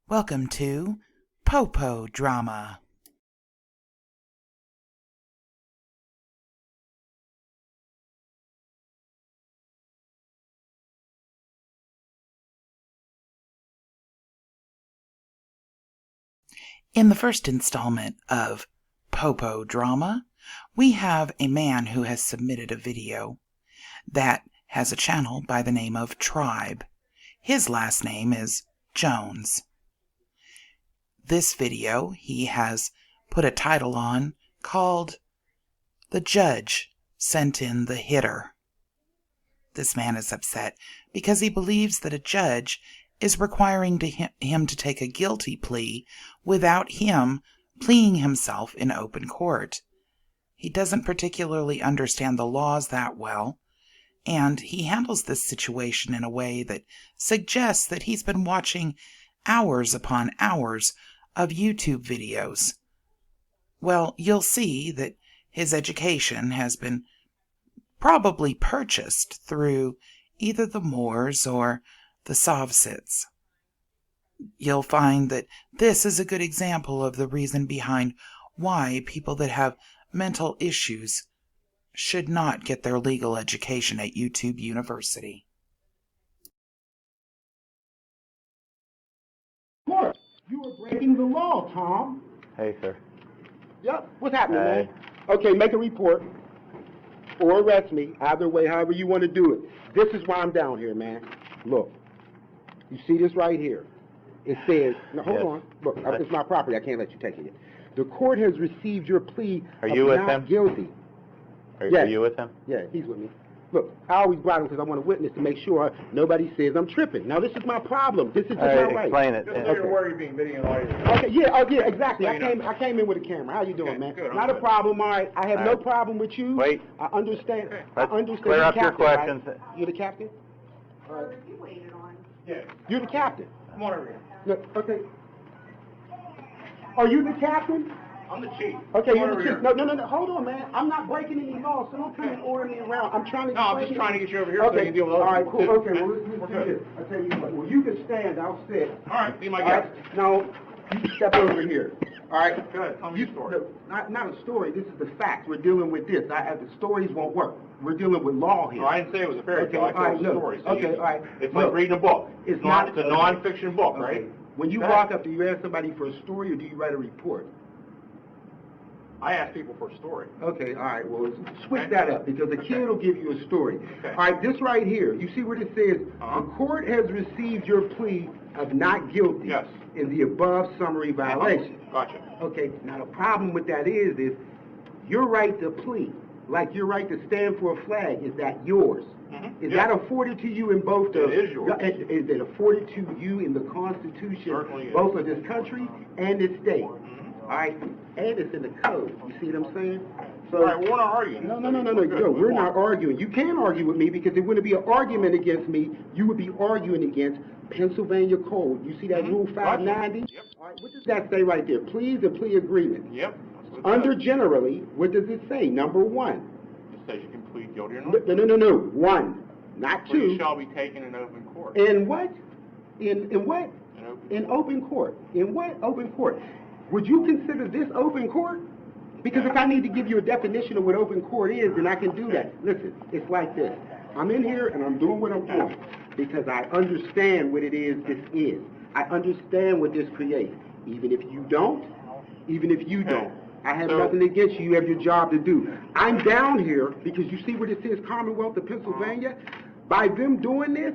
Welcome to Popo Drama. In the first installment of Popo Drama, we have a man who has submitted a video that has a channel by the name of Tribe. His last name is Jones. This video he has put a title on called "The Judge Sent in the Hitter." This man is upset because he believes that a judge is requiring him to take a guilty plea without him pleading himself in open court. He doesn't particularly understand the laws that well, and he handles this situation in a way that suggests that he's been watching hours upon hours of YouTube videos. Well, you'll see that his education has been probably purchased through either the Moors or the Sovsits. You'll find that this is a good example of the reason behind why people that have mental issues should not get their legal education at YouTube University. Of course, you were breaking the law, Tom. Hey, sir. Yep, what's happening, Hey. man? Okay, make a report or arrest me, either way, however you want to do it. This is why I'm down here, man. Look, you see this right here? It says, no, hold Yes. on. Look, it's my property. I can't let you take it yet. The court has received your plea Are of you with not him? guilty. Are Yes. you with him? Yeah, he's with me. Look, I always brought him because I want a witness to make sure nobody says I'm tripping. Now, this is my problem. This is just All right, not right. explain it. Just so you're aware you're being videoed. Okay, yeah, oh yeah, exactly. So I you know. came in with a camera. How you doing, Okay, man? good, I'm Not a good. problem, all right. I have All no right. problem with you. Wait. I understand. Okay. I Let's understand. clear You're up the your captain, right? questions. You're the captain? All right. Yeah, You're the captain. come on over here. Look, okay. Are you the captain? I'm the chief. Okay, Come you're on the over chief. here. No. Hold on, man. I'm not breaking any laws, so don't come and order me around. I'm trying to. No, I'm just trying to get you over here so okay. you can deal with All other right, people, cool. too. Okay, well, let's We're do good. this. I'll tell you what. Well, you can stand. I'll sit. All right, be my All right, guest. now, you can step over here. All right? Go ahead, tell me your story. No, not a story. This is the facts. We're dealing with this. The stories won't work. We're dealing with law here. No, I didn't say it was a fairy tale. I Okay, all right, told you a look. story. So Okay, you- all right. It's Look, like reading a book. it's It's not- a non-fiction book, Okay. right? When you Go walk ahead. up, do you ask somebody for a story or do you write a report? I ask people for a story. Okay, all right, well, switch Okay. that up, because a kid will give you a story. Okay. All right, this right here, you see what it says? Uh-huh. The court has received your plea of not guilty Yes. in the above summary violation. Gotcha. Okay, now the problem with that is your right to plea, like your right to stand for a flag, is that yours? Mhm. Is Yeah. that afforded to you in both the... It is yours. Is it afforded to you in the Constitution, Certainly is. both of this country and this state? Mhm. All right, and it's in the code. You see what I'm saying? So, All right, we're not arguing. No, We're good. we're Move not on. arguing. You can't argue with me because it wouldn't be an argument against me. You would be arguing against Pennsylvania Code. You see that Mhm. Rule Gotcha. 590? Yep. All right, what does that say right there? Pleas and plea agreements. Yep. That's what it Under says. generally, what does it say? Number one. It says you can plead guilty or not. No. One, not Plea two. shall be taken in open court. In what? In what? In open In open court. In what open court? Would you consider this open court? Because if I need to give you a definition of what open court is, then I can do that. Listen, it's like this. I'm in here and I'm doing what I'm doing because I understand what it is this is. I understand what this creates. Even if you don't, I have So- nothing against you. You have your job to do. I'm down here because you see what it says, Commonwealth of Pennsylvania? By them doing this,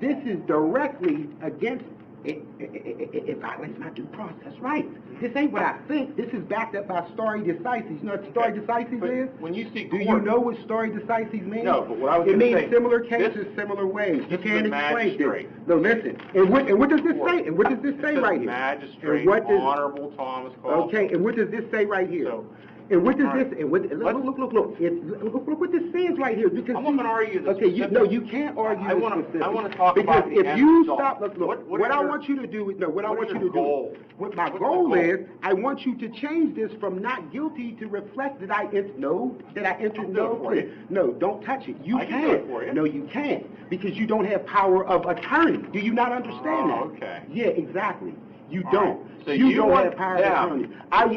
this is directly against it violates my due process rights. This ain't what I think. This is backed up by stare decisis. You know what stare decisis But is? when you see Do you court- know what stare decisis means? No, but what I was It gonna means say, similar this- cases, similar ways. You this is can't the explain this. magistrate. No, listen. And what does this say? And what does this say It says right here? Magistrate And what does, Honorable Thomas Caldwell. okay, and what does this say right here? So- And what does all right. this? And what? Look! Look what this says right here. Because I'm not gonna argue the Okay, specifics. you can't argue I the wanna- specifics. I wanna talk because about the if end you result. stop, look, What what is I your- want you to do is no. What I what want is you your to do. goal? What my What's the goal goal? is, I want you to change this from not guilty to reflect that I entered no do it for plea. you. No, don't touch it. You I can do can't. it for you. No, you can't because you don't have power of attorney. Do you not understand Oh, that? okay. Yeah, exactly. You All don't. right. So you don't want have power of them, attorney. the I judge,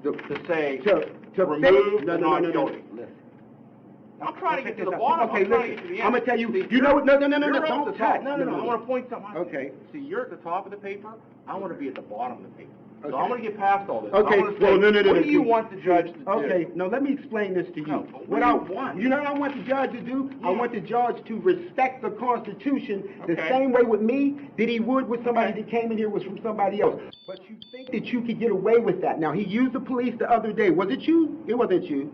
want to say, to remove no, the no, not no, no, guilty. Listen. I'm trying to get to the Okay, bottom. I'm trying to get to the end. I'm gonna tell you. See, You know what? No, you're don't at the touch. top. No. I want to point something out. Okay. See, you're at the top of the paper. I want to be at the bottom of the paper. So Okay. I'm going to get past all this. Okay. I want to say, what do you want the judge to do? Okay. No, let me explain this to you. No, but what do you want? You know what I want the judge to do? Yeah. I want the judge to respect the Constitution the Okay. same way with me that he would with somebody that came in here was from somebody else. But you think that you could get away with that? Now he used the police the other day. Was it you? It wasn't you.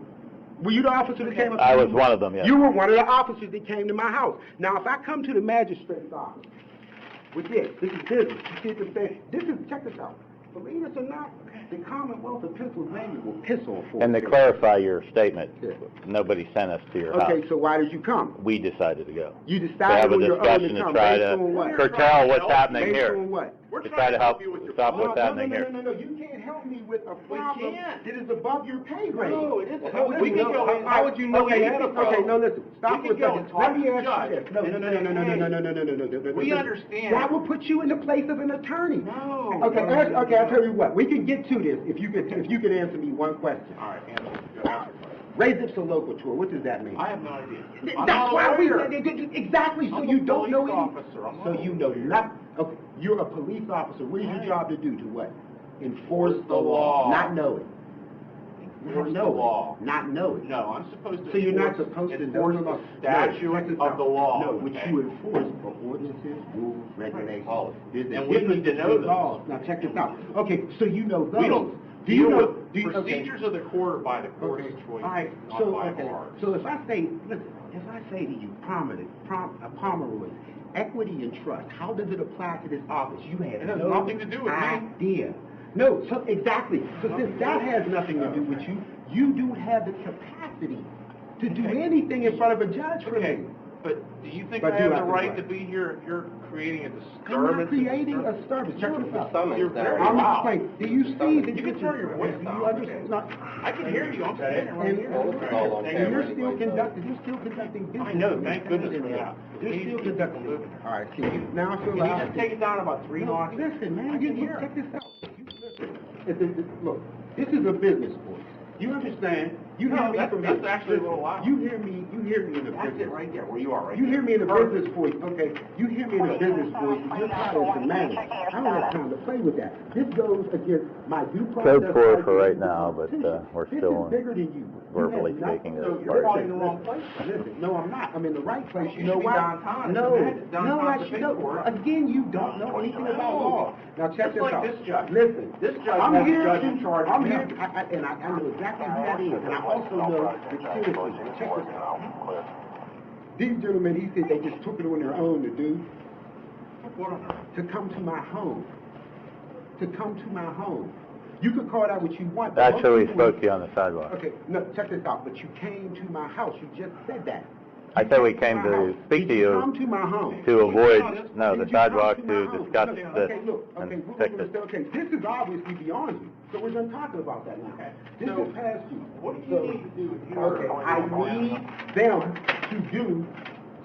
Were you the officer that came up to I me? was one of them, yes. You were one of the officers that came to my house. Now, if I come to the magistrate's office with this is business. You see what I'm saying? Check this out. Believe this or not, the Commonwealth of Pennsylvania will piss on for And to you. clarify your statement, Yeah. nobody sent us to your house. Okay, so why did you come? We decided to go. You To decided have a on your own discussion to to come. try Based on what? to curtail what's happening Based here. on what? We're To trying try to help you with your stop problem. what's happening here. No, you can't help me with a problem can't. that is above your pay grade. No, it isn't. No, We can go in. How would you know okay, we had a problem? Okay, no, listen. Stop We for a can go second. and talk Let me to the ask you judge this. No. We understand. That will put you in the place of an attorney. No. Okay, okay, I'll tell you what. We can get to this if you could answer me one question. All right, answer. Res ipsa loquitur, what does that mean? I have no idea. I'm That's not why aware. exactly. So I'm you a don't know police anything. officer. I'm So not you a know lawyer. nothing. Okay, you're a police officer. What is your Right. job to do? To what? Enforce The law. Not know it. Enforce Not the know it. law. Not know it. No, I'm supposed to. So you're not enforce- supposed to enforce know the No, statute check this of out. the law. No, what okay? you enforce are ordinances, rules, regulations. policy. There's a And we difference need to know between those. laws. Now check this out. Okay, so you know those. We don't Do you deal know? with Do you, okay. procedures of the court are by the court's Okay. choice, All right. not So by okay. ours. So if I say, listen, if I say to you, Pomeroy, equity and trust, how does it apply to this office? You have It has no nothing to do with me. idea. No, so exactly. So since that has nothing to do with you, you do have the capacity to do anything in front of a judge for Okay, me. but do you think But I do have I the do right what? to be here if you're creating a I'm disturbance? not creating a disturbance. Check this out. You're very I'm loud. explaining. Do you see that You can turn your voice do down. you understand? No, I can hear you. I'm standing right and, here. and you're still conducting business. I know, thank goodness for that. You're We need still to keep conducting moving. All right, see, now I feel Can you just take it down about 3 No, notches? listen, man, I can hear. check this out. Look, this is a business voice. You understand? You hear No, me that's- from that's here. actually a little loud. You hear me in a That's business. it right there, where you are right You hear me in a Perfect. business voice, okay? You hear me in a business voice, and you're probably the man. I don't have time to play with that. This goes against my due process. Code 4 for rights right now, but, we're this still is bigger than you. verbally You have speaking nothing- as you're part in the wrong place. Listen, no, I'm not. I'm in the right place. You You know should be why? downtown. No, It's downtown no, to actually, pay no. for it. Again, you don't know anything about law. Now check Just this like out. this judge. Listen, This judge I'm has a here judge to- in charge of I'm him. here, and I know exactly who that is, and I also know the citizens. Check this out. These gentlemen, he said they just took it on their own to do, What on earth? to come to my home. To come to my home. You could call that what you want. but Actually, we most people- spoke to you on the sidewalk. Okay, no, check this out. But you came to my house. You just said that. I said we came to speak to Did you come you to my home? to avoid, no, the Did you come sidewalk my to home? discuss No, this Okay, look, okay, and we're fix gonna it. say, okay, this is obviously beyond you, so we're done talking about that now. This So, is past you. What do So, you need to do here? Okay, I need them to do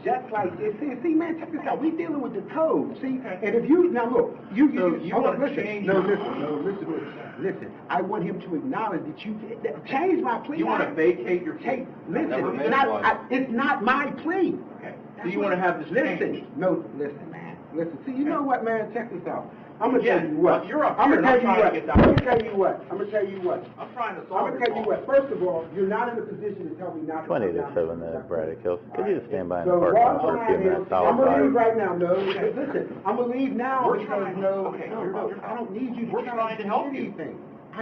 just like this. See, man, check this out. We dealing with the code, see? Okay. And if you, now look, So you hold on, wanna listen. change No, your- listen. I want him to acknowledge that you, change my plea. You want to vacate your plea? Listen, Never it's made not, one. it's not my plea. Okay. So you want to have this Listen, changed? no, listen, man. Listen, see, you know what, man? Check this out. I'm gonna Yeah, tell you what. you're up I'm here gonna and tell I'm you trying what. to get down. I'm gonna tell you what. I'm gonna tell you what. I'm trying to I'm solve gonna tell you what. First of all, you're not in a position to tell me not to. 20 come to down 7 here. there, Braddock Hills. Could you just stand by in the So parking bottom lot for a few line is, minutes? I'm gonna leave I'll right now. No, listen. I'm gonna leave now We're because trying- no, okay, no, you're- no. I don't need you to we're try trying to do help you. anything.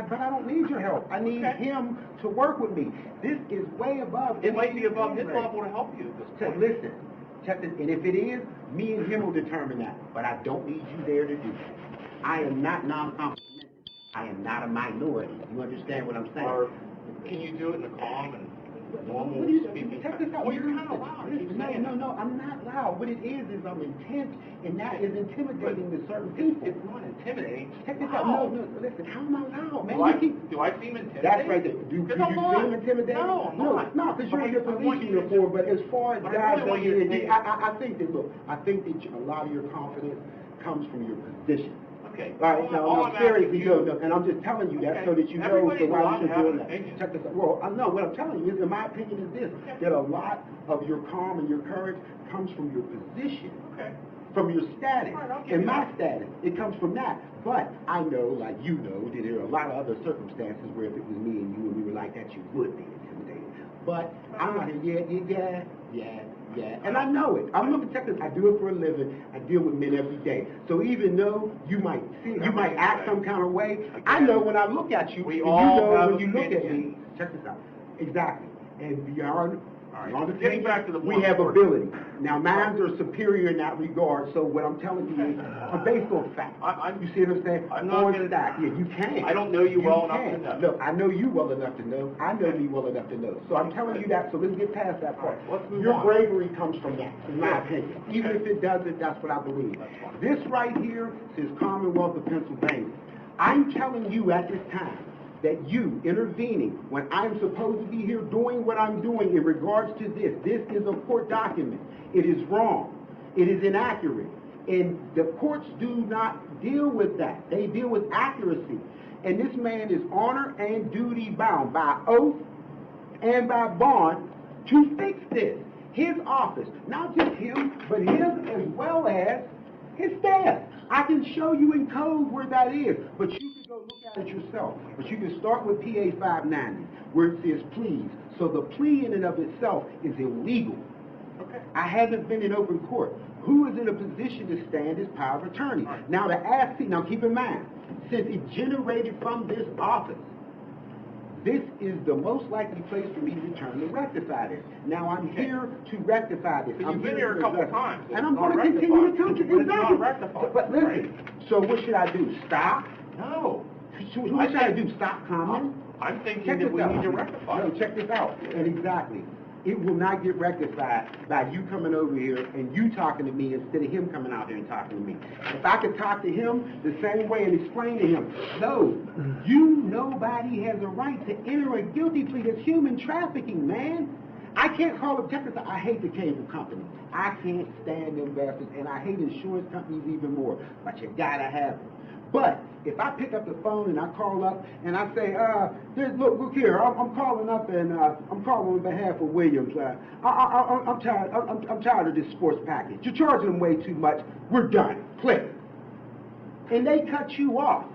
But I don't need your help. I need Okay. him to work with me. This is way above. It might be above his anything. level to help you at this Say, point. listen, check this, and if it is, me and him will determine that. But I don't need you there to do that. I am not non-complimentary. I am not a minority. You understand what I'm saying? Or can you do it in a calm and normal What do you speaking? check this out? Well, you're kind of loud. I keep saying it. No, I'm not loud. What it is I'm intense, and that is intimidating to certain people. It's not intimidating. it's Check this out. loud. No, listen, how am I loud, man? Do I, You keep- do I seem intimidating? That's right there. Do Because you I'm not. seem intimidating? No, I'm not. No, because you're in your I want police you to- uniform, but as far as But I guys really want that you to you- take- I think that, look, I think that a lot of your confidence comes from your position. Okay. All right, All no, I'm seriously, asking you- no, and I'm just telling you that Okay. so that you know Everybody's so why allowed you to should have do an that. opinion. Check this out. Well, I know what I'm telling you is, in my opinion, is this, that a lot of your calm and your courage comes from your position. Okay. From your status, All right, I'll give and you my that. status, it comes from that. But I know, like you know, that there are a lot of other circumstances where if it was me and you and we were like that, you would be intimidated. But I'm not here, yeah, and I know it. I'm looking at this. I do it for a living. I deal with men every day. So even though you might see, you might act some kind of way, I know when I look at you, We and all you know have when you look at me. opinions. Check this out. Exactly. And beyond. right. Beyond Getting opinion, back to the we point. have ability. Now, mines are superior in that regard. So what I'm telling you is, I'm based on fact. You see what I'm saying? I'm not On gonna- stack. Yeah, you can. I don't know you well enough to can. know. Look, I know you well enough to know. I know me well enough to know. So I'm telling you that. So let's get past that part. All right, let's move Your on. bravery comes from that, in my Yeah. opinion. Even Okay. if it doesn't, that's what I believe. That's fine. This right here says Commonwealth of Pennsylvania. I'm telling you at this time that you intervening when I'm supposed to be here doing what I'm doing in regards to this is a court document. It is wrong. It is inaccurate. And the courts do not deal with that. They deal with accuracy. And this man is honor and duty bound by oath and by bond to fix this. His office, not just him, but him as well as his staff. I can show you in code where that is, but you can go look at it yourself. But you can start with PA 590, where it says please. So the plea in and of itself is illegal. Okay. I haven't been in open court. Who is in a position to stand as power of attorney? All right. Now to ask, now keep in mind, since it generated from this office, this is the most likely place for me to return to rectify this. Now I'm Okay. here to rectify this. But I'm you've been here here a to couple address it. times. It's And I'm not going to continue to rectified. tell you But it's not exactly. rectified, But listen, right? so what should I do? Stop? No. So what should I do? Stop commenting? I'm thinking Check that this we out. need to rectify. No, check this out. And exactly. It will not get rectified by you coming over here and you talking to me instead of him coming out here and talking to me. If I could talk to him the same way and explain to him, no, nobody has a right to enter a guilty plea. That's human trafficking, man. I can't call them, check this out. I hate the cable company. I can't stand them bastards, and I hate insurance companies even more. But you gotta have them. But if I pick up the phone and I call up and I say, look here, I'm calling up and I'm calling on behalf of Williams. I'm tired of this sports package. You're charging them way too much. We're done. Click. And they cut you off.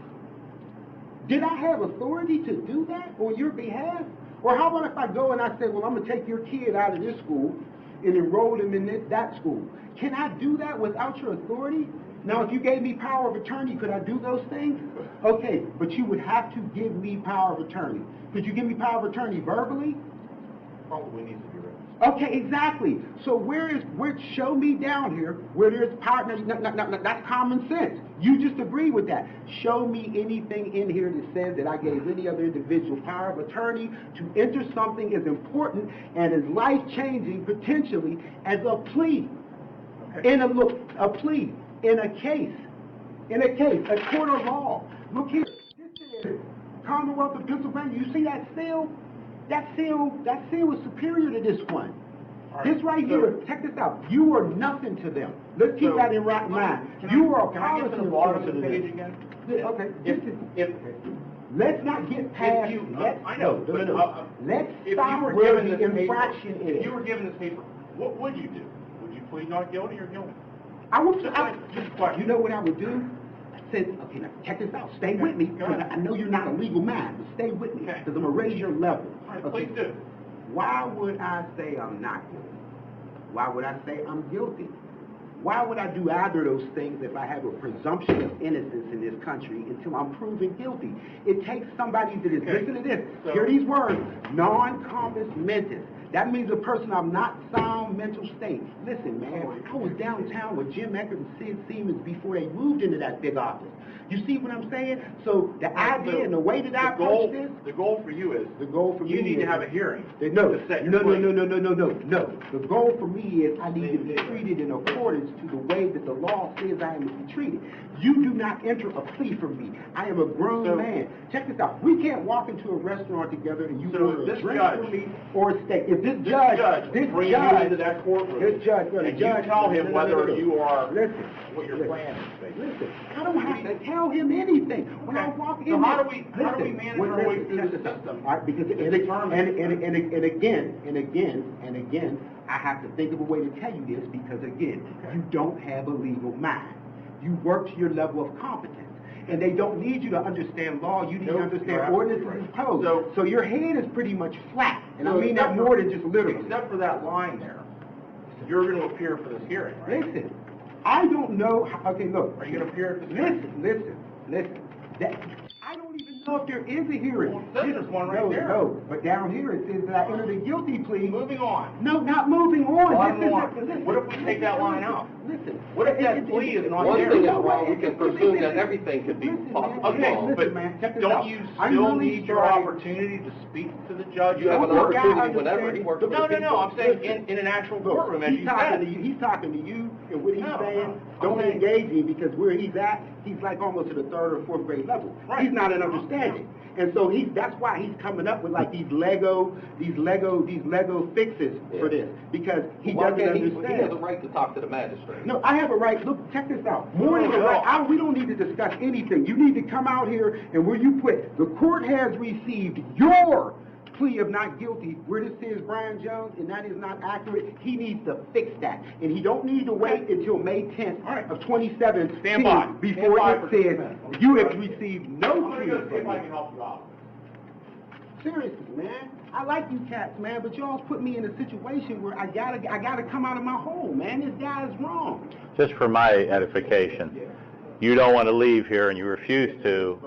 Did I have authority to do that on your behalf? Or how about if I go and I say, well, I'm going to take your kid out of this school and enroll him in that school? Can I do that without your authority? Now, if you gave me power of attorney, could I do those things? Okay, but you would have to give me power of attorney. Could you give me power of attorney verbally? Probably needs to be written. Okay, exactly. So show me down here where there's power. No, that's common sense. You just agree with that. Show me anything in here that says that I gave any other individual power of attorney to enter something as important and as life-changing potentially as a plea. Okay. A plea in a case, a court of law. Look here. This is Commonwealth of Pennsylvania. You see that seal? That seal is superior to this one. All This right so- here, check this out. You are nothing to them. Let's keep So, that in right mind. Can You are a Can I get policy to the bottom of enforcer the to page them. again? Okay. If Let's not get past. I know, but Let's if stop you were where given the this infraction paper, is. if you were given this paper, what would you do? Would you plead not guilty or guilty? Just a question. You know what I would do? I said, okay, now check this out. Stay with me, Go because ahead. I know you're not a legal man, but stay with me, Okay. because I'm going to raise your level. All right, Okay. please do. Why would I say I'm not guilty? Why would I say I'm guilty? Why would I do either of those things if I have a presumption of innocence in this country until I'm proven guilty? It takes somebody that is, Okay. listen to this, So- hear these words, non-compos mentis. That means a person of not sound mental state. Listen, man, I was downtown with Jim Eckert and Sid Siemens before they moved into that big office. You see what I'm saying? So the idea and the way that I approach this, The goal for you is, the goal for me you need to is- have a hearing. No. To set your plea. No. The goal for me is I need to be treated in accordance to the way that the law says I am to be treated. You do not enter a plea for me. I am a grown man. Check this out. We can't walk into a restaurant together and you So order a this drink judge- for me or a steak. If this judge, bring you into that courtroom. This judge, and you tell him whether you are, listen, what your plan is, basically. Listen, I don't have to tell him anything. When I walk in, so how do we manage our way through the system? All right, because and again, I have to think of a way to tell you this because again, you don't have a legal mind. You work to your level of competence. And they don't need you to understand law. You need to understand ordinances and codes. So your head is pretty much flat. And I mean that more than just literally. Except for that line there. You're going to appear for this hearing, right? Listen, I don't know. Okay, look. Are you going to appear at this hearing? Listen. I don't even know if there is a hearing. Well, there's one right there. No, but down here it says that I entered a guilty plea. Moving on. No, not moving on. What if we take that line out? Listen. What if that plea is not One there? thing is wrong, we can presume that everything could be possible. Okay, Listen, man, check but this don't out. you I'm still really need your sorry. opportunity to speak to the judge? You have an Look, I opportunity whenever. understand. He works with No, the people. I'm saying in an actual courtroom, as you said. He's talking to you, and what he's No, saying, no. don't Okay. engage him because where he's at, he's like almost at the 3rd or 4th grade level. Right. He's not an understanding. And so that's why he's coming up with like these Lego fixes for this because he Why doesn't can't understand. he has a right to talk to the magistrate. No, I have a right. Look, check this out. More than a right, we don't need to discuss anything. You need to come out here and where you put, the court has received your plea of not guilty, where this says Brian Jones, and that is not accurate, he needs to fix that. And he don't need to wait until May 10th of 2017 Stand by. before Stand by it for says 2 minutes. you have received no I'm plea. going to see if I can help you out. Seriously, man. I like you cats, man, but y'all's put me in a situation where I gotta come out of my hole, man. This guy is wrong. Just for my edification, you don't want to leave here and you refuse to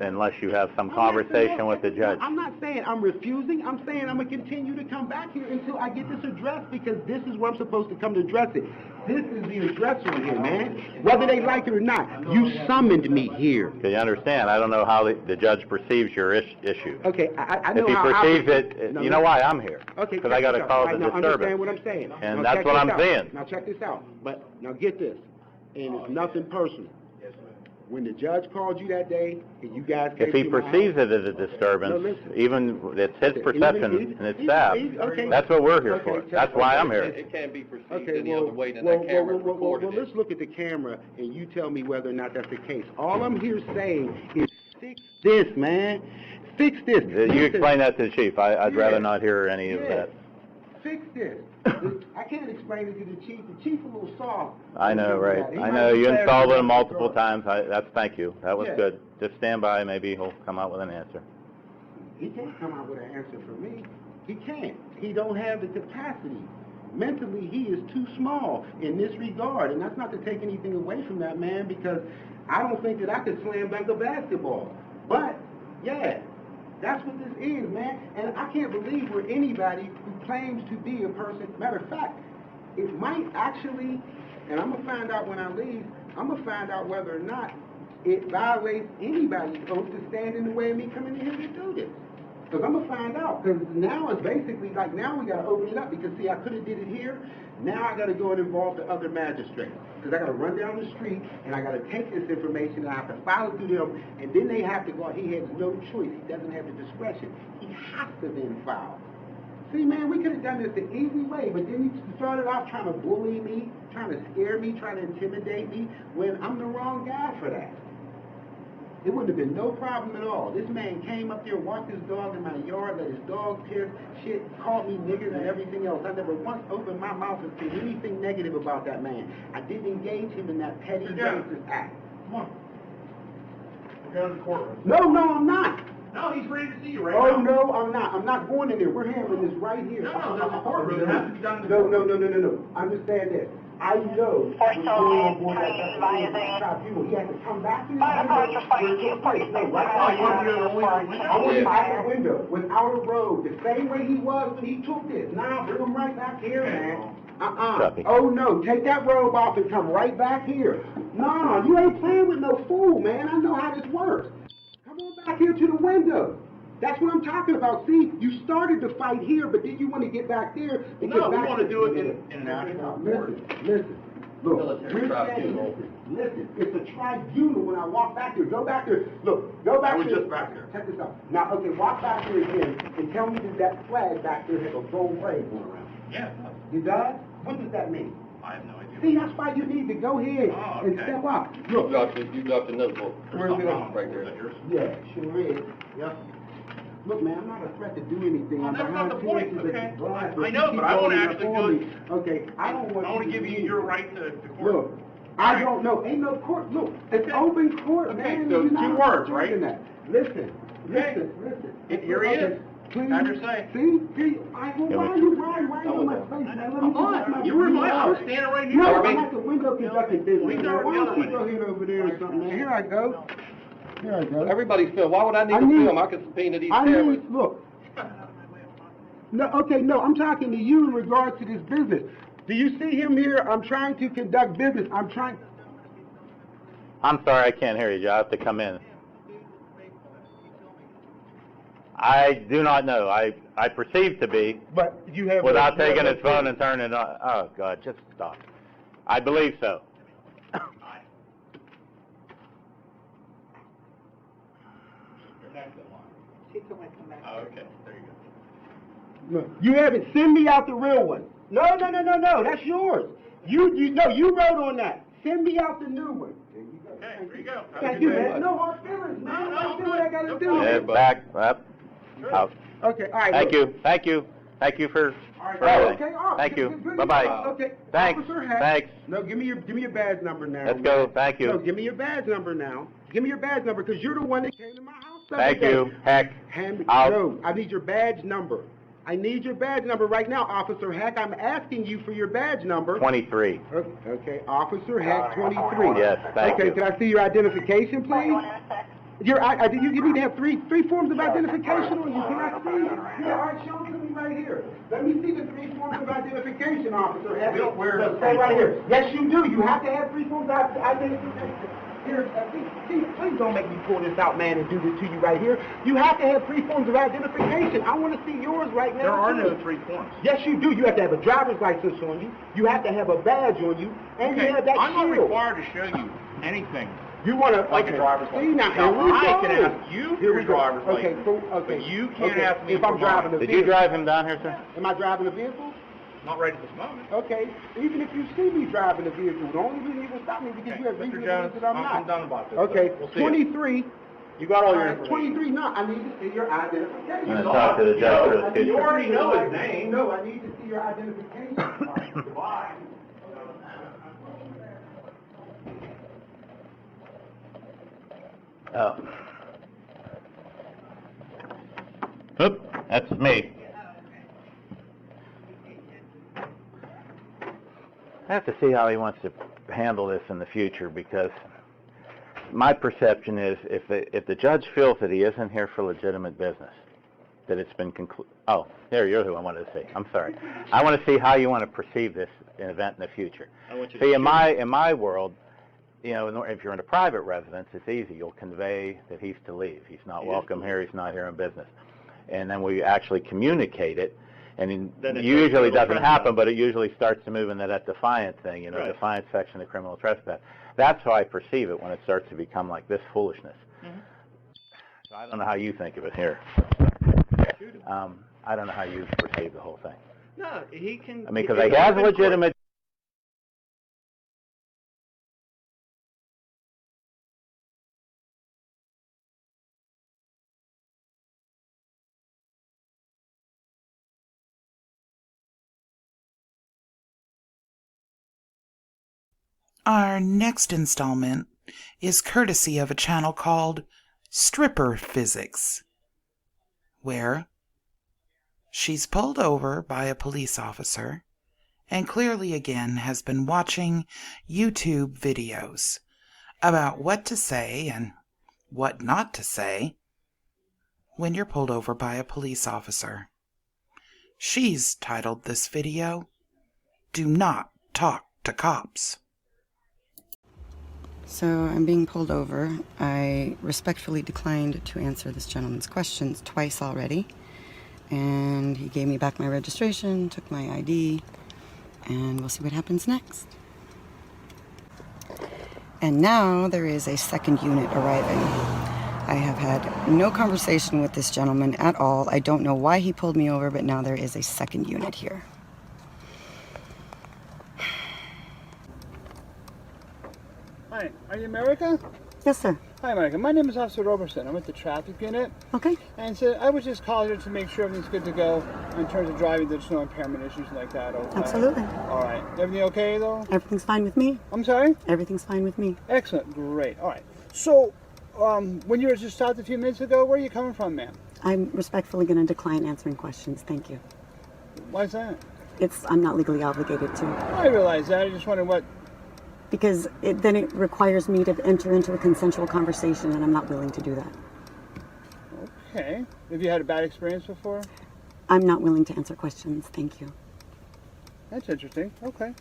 unless you have some conversation with the judge. I'm not saying I'm refusing. I'm saying I'm going to continue to come back here until I get this addressed because this is where I'm supposed to come to address it. This is the address right here, man. Whether they like it or not, you summoned me here. Do you understand? I don't know how the judge perceives your issue. Okay, I know If he how perceives I... it, No, you know why I'm here. Okay, because I got to cause a now understand disturbance. what I'm saying. And Now that's check what this I'm out. saying. Now check this out. But now get this, and it's nothing personal. When the judge called you that day, and you guys came If he to my perceives house, it as a disturbance, No, listen. even it's his Okay, perception and it's staff, okay. that's what we're here Okay, for. check That's it why out. I'm here. It can't be perceived Okay, any other way than that camera recorded let's look at the camera and you tell me whether or not that's the case. All I'm here saying is fix this, man. Fix this. You explain that to the chief. I'd Yeah. rather not hear any of Yeah. that. Fix this. I can't explain it to the chief. The chief a little soft. I know, right. He I might know, be you faster insulted than him the multiple guard. times. Thank you. That was Yeah. good. Just stand by, maybe he'll come out with an answer. He can't come out with an answer for me. He can't. He don't have the capacity. Mentally, he is too small in this regard. And that's not to take anything away from that man because I don't think that I could slam dunk a basketball. But, yeah, that's what this is, man. And I can't believe where anybody who claims to be a person, matter of fact, it might actually, and I'm going to find out when I leave, I'm going to find out whether or not it violates anybody's oath to stand in the way of me coming in here to do this. Because I'm going to find out. Because now it's basically like now we got to open it up. Because, see, I could have did it here. Now I got to go and involve the other magistrates. Because I got to run down the street and I got to take this information and I have to file it through them. And then they have to go. He has no choice. He doesn't have the discretion. He has to then file. See, man, we could have done this the easy way. But then you started off trying to bully me, trying to scare me, trying to intimidate me when I'm the wrong guy for that. It wouldn't have been no problem at all. This man came up there, walked his dog in my yard, let his dog piss, shit, called me niggas and everything else. I never once opened my mouth and said anything negative about that man. I didn't engage him in that petty racist act. Come on. We're going to the courtroom. No, I'm not. No, he's ready to see you right Oh, now. no, I'm not. I'm not going in there. We're handling this right here. No, there's a courtroom. It has to be done in the No. Understand this. I know For when so you're many on board that trains via the- tribunal, he has to come back here. Firefighters are fighting two parties. No, right I want you now. to only- I want him out the window, without a robe, the same way he was when he took this. Nah, bring him right back here, man. Copy. Oh, no, take that robe off and come right back here. No, you ain't playing with no fool, man. I know how this works. Come on back here to the window. That's what I'm talking about. See, you started the fight here, but then you want to get back there. No, we back want to there- do it in an actual court. Listen. Look, Military we're tribunal. saying, listen, it's a tribunal when I walk back there. Go back there. Look, go back I was there. just back there. Check this out. Now, okay, walk back there again and tell me that that flag back there has a gold flag going around. Yeah, It does? What does that mean? I have no idea. See, that's why you need to go ahead Oh, and okay. step up. You Look, dropped the notebook. Where's it at? Right there. Is that yours? yeah, sure is. Yep. Look, man, I'm not a threat to do anything. Well, I'm that's behind not the point, two inches okay? of glass, I you know, keep but I wanna rolling up actually on go- me. Okay, I don't want I want to give you your right to court. Look, I don't know. Ain't no court. Look, it's Okay. open court, Okay, man. so You're not two words, right? understanding that. Listen, Okay. listen. Here he is. Please. Have your say. See? Why are you in my face, man? Let me Come get my on, you were video my, I out. was standing right here. No, Harvey. I'm at the window conducting business. We Man. don't Why don't you know. go ahead over there or something, man? Here I go. Here I go. Everybody's film. Why would I need I to need- film? I could subpoena these I cameras. need, look. No, okay, no, I'm talking to you in regards to this business. Do you see him here? I'm trying to conduct business. I'm I'm sorry, I can't hear you, Joe. I have to come in. I do not know. I perceive to be, but you have... without you have taking no his phone proof. and turning it on. Oh, God, just stop. I believe so. You're next in line. Oh, okay, there you go. No, you haven't. Send me out the real one. No, that's yours. You wrote on that. Send me out the new one. There you go. Okay, there you go. Have a Thank good you, day. man. No hard feelings, man. No, I do what I gotta no do. problem. Yeah, back, up, out. Okay, all right. Thank look. you, thank you, thank you for Oh, everything. okay, all right. Thank you, Good, bye-bye. Okay. Thanks, Officer Hack. thanks. No, give me your badge number now. Let's man. go, thank you. No, give me your badge number now. Give me your badge number, because you're the one that came to my house. the other Thank day. you, Heck. Hand me, Out. no, I need your badge number. I need your badge number right now, Officer Hack. I'm asking you for your badge number. 23. Okay, Officer Hack 23. Yes, thank okay, you. can I see your identification, please? You need to have three forms of identification on you. Can I see? Here, all right, show them to me right here. Let me see the 3 forms of identification, Officer Hack. We don't wear Let's the stay 3 right forms. here. Yes, you do. You have to have 3 forms of identification. Here, please don't make me pull this out, man, and do this to you right here. You have to have 3 forms of identification. I want to see yours right now. There are too. no 3 forms. Yes, you do. You have to have a driver's license on you. You have to have a badge on you, and Okay, you have that I'm not shield. required to show you anything. You want to Like a driver's See, now, license. here we I go. can ask you for Here your we go. driver's Okay, license, cool. Okay. but you can't okay. ask me if I'm for driving mine. a Did you vehicle. drive him down here, sir? Am I driving a vehicle? Not right at this moment. Okay. Even if you see me driving a vehicle, the only reason you can stop me is because Okay, you have Mr. reason to Jones, believe that I'm not. I'm done about this. Okay. We'll see you. 23. You got all your All right, information. 23. No, I need to see your identification. I'm gonna talk to the judge for the I need future. to already see know your his name. No, I need to see your identification. Goodbye. Oh. Oop, that's me. I have to see how he wants to handle this in the future, because my perception is if the judge feels that he isn't here for legitimate business, that it's been concluded. Oh, you're who I wanted to see. I'm sorry. I want to see how you want to perceive this event in the future. See, in my world, you know, if you're in a private residence, it's easy. You'll convey that he's to leave. He's not welcome here. He's not here in business. And then we actually communicate it. And Then it it's usually criminal doesn't trespass. happen, but it usually starts to move into that defiant thing, you know, Right. defiant section of criminal trespass. That's how I perceive it when it starts to become like this foolishness. So I don't know how you think of it here. I don't know how you perceive the whole thing. No, he can. I mean, because he has a legitimate... Our next installment is courtesy of a channel called Stripper Physics, where she's pulled over by a police officer and clearly again has been watching YouTube videos about what to say and what not to say when you're pulled over by a police officer. She's titled this video, "Do Not Talk to Cops." So I'm being pulled over. I respectfully declined to answer this gentleman's questions twice already. And he gave me back my registration, took my ID, and we'll see what happens next. And now there is a second unit arriving. I have had no conversation with this gentleman at all. I don't know why he pulled me over, but now there is a second unit here. Hi, are you America? Yes, sir. Hi, America. My name is Officer Roberson. I'm with the traffic unit. Okay. And so I was just calling to make sure everything's good to go in terms of driving. There's no impairment issues like that. Okay? Absolutely. All right. Everything okay, though? Everything's fine with me. I'm sorry? Everything's fine with me. Excellent. Great. All right. So, when you were just stopped a few minutes ago, where are you coming from, ma'am? I'm respectfully going to decline answering questions. Thank you. Why is that? I'm not legally obligated to. I realize that. I just wondered what... Because then it requires me to enter into a consensual conversation, and I'm not willing to do that. Okay. Have you had a bad experience before? I'm not willing to answer questions. Thank you. That's interesting. Okay.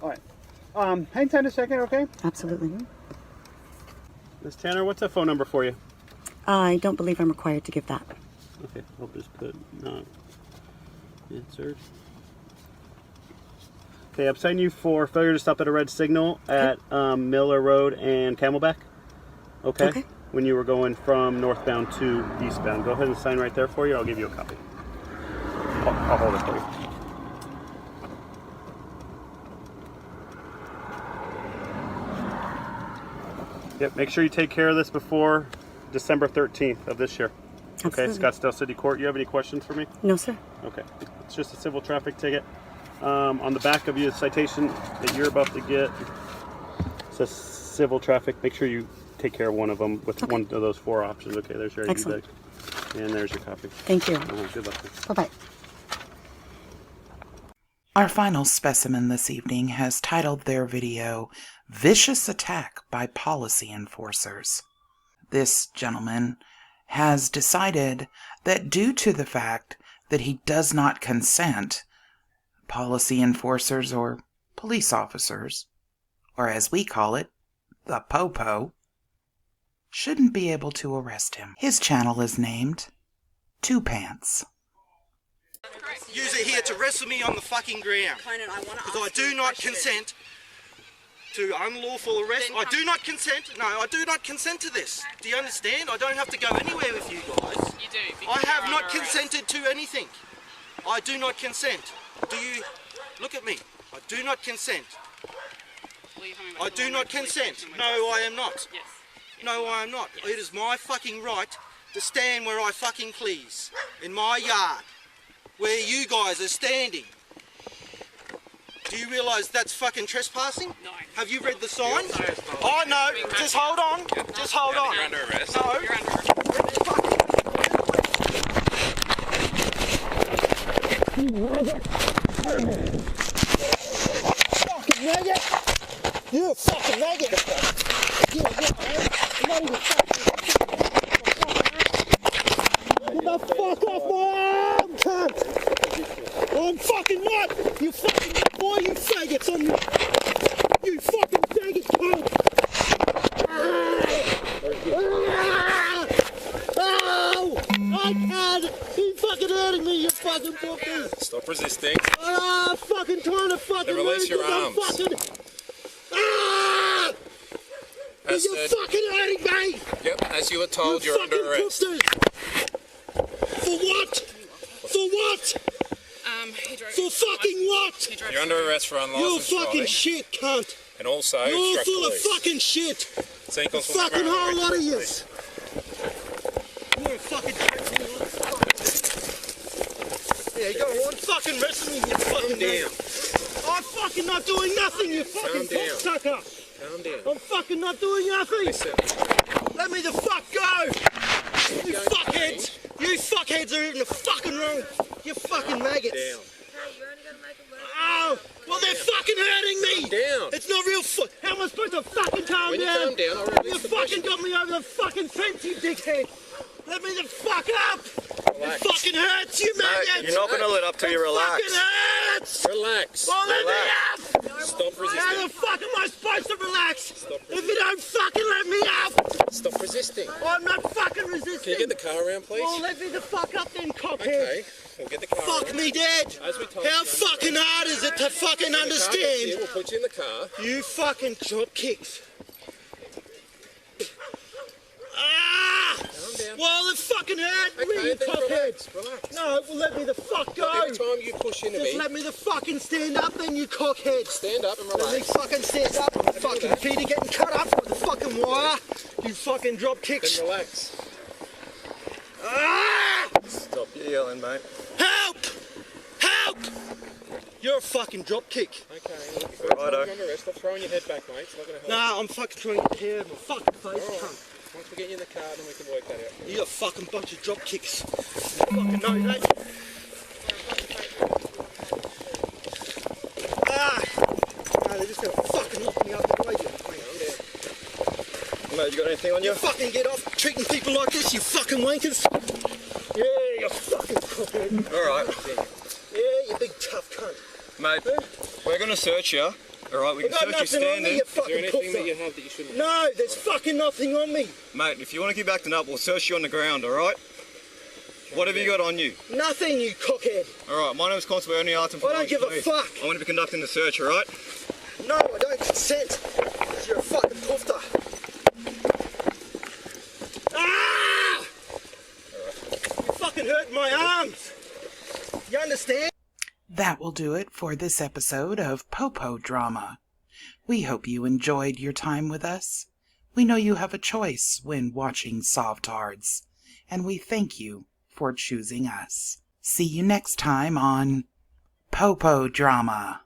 All right. Hang tight a second, okay? Absolutely. Ms. Tanner, what's that phone number for you? I don't believe I'm required to give that. Okay, I'll just put not answered. Okay, I'm citing you for failure to stop at a red signal at Miller Road and Camelback. Okay? When you were going from northbound to eastbound. Go ahead and sign right there for you. I'll give you a copy. I'll hold it for you. Yep, make sure you take care of this before December 13th of this year. Absolutely. Okay, Scottsdale City Court. You have any questions for me? No, sir. Okay, it's just a civil traffic ticket. On the back of your citation that you're about to get, it says civil traffic. Make sure you take care of one of them with one of those 4 options. Okay, there's your ID bag. And there's your copy. Thank you. Good luck. Bye-bye. Our final specimen this evening has titled their video, Vicious Attack by Policy Enforcers. This gentleman has decided that due to the fact that he does not consent, policy enforcers or police officers, or as we call it, the Popo, shouldn't be able to arrest him. His channel is named Two Pants. Use it here to wrestle me on the fucking ground. Because I do not consent to unlawful arrest. I do not consent. No, I do not consent to this. Do you understand? I don't have to go anywhere with you guys. You do. I have not consented to anything. I do not consent. Do you look at me? I do not consent. I do not consent. No, I am not. Yes. No, I am not. It is my fucking right to stand where I fucking please. In my yard. Where you guys are standing. Do you realise that's fucking trespassing? No. Have you read the sign? Oh no, just hold on. Just hold on. You're under arrest. No. You're under arrest. Fucking maggot! You fucking maggot! Get the fuck off my arm, cunt! I'm fucking not! You fucking boy, you faggots on me! You fucking faggot cunt! Oh! I can't! You fucking hurting me, you fucking puppy! Stop resisting. Ah, fucking trying to fucking Release your arms. Fucking... Ah! As You're said, fucking hurting me! yep, as you were told, You you're under fucking arrest. pussies! For what? For what? He drove. For fucking what? You're under arrest for You're unlicensed fucking driving, shit, cunt! and also You're obstruct full of police. fucking shit! So equals Fucking whole lot of you! police. You're a fucking yeah, go on, fucking wrestle me, you fucking down. I'm fucking not doing nothing, you fucking cocksucker! Calm down. I'm fucking not doing nothing! Listen. Let me the fuck go! You fuckheads! You fuckheads are in the fucking room! You fucking maggots! Down. Oh! Well, they're fucking hurting me! Calm down. It's not real how am I supposed to fucking calm When you down? calm down, I'll You release the fucking pressure. got me over the fucking fence, you dickhead! Let me the fuck up! Relax. It fucking hurts, you maggots! you're not gonna let up till you relax. It fucking hurts! Relax. Well, let me Relax. up! Stop How resisting. the fuck am I supposed to relax? Stop If you don't fucking let me up! Stop resisting. I'm not fucking resisting! Can you get the car around, please? Well, let me the fuck up then, cockhead! Okay. We'll get the car Fuck around. me dead! As we told How you, fucking hard is it to fucking when the car gets here, understand? we'll put you in the car. You fucking drop kicks. let me, you cockhead. Relax. No, well, let me the fuck go. Every time you push into Just me, let me the fucking stand up then, you cockhead. stand up and Let me relax. fucking stand up. My fucking feet are getting cut up with the fucking wire. You fucking drop kicks. Then relax. Ah! Stop yelling, mate. Help! Help! You're a fucking drop kick. Okay, look, if you're under arrest, stop throwing your head back, mate. It's not going to help. Nah, I'm fucking trying to get hair in my fucking face, Alright. cunt. Once we get you in the car, then we can work that out. You're a fucking bunch of drop kicks. You fucking know that. Ah! No, they're just gonna fucking knock me up the way. Mate, you got anything on you? You fucking get off treating people like this, you fucking wankers. Yeah, you fucking cockhead. Alright. Yeah, you big tough cunt. Mate, we're going to search you. Alright, we can I've got search you nothing on standing. me, you Is there fucking anything that cocksucker. you have that you shouldn't have? No, there's fucking nothing on me. Mate, if you want to keep acting up, we'll search you on the ground, alright? What have you got on you? Nothing, you cockhead. Alright, my name's Constable Ernie Arton. I don't give a fuck. I'm going to be conducting the search, alright? No, I don't consent. Because you're a fucking poofter. Ah! You fucking hurt my arms. You understand? That will do it for this episode of Popo Drama. We hope you enjoyed your time with us. We know you have a choice when watching Sovtards, and we thank you for choosing us. See you next time on Popo Drama.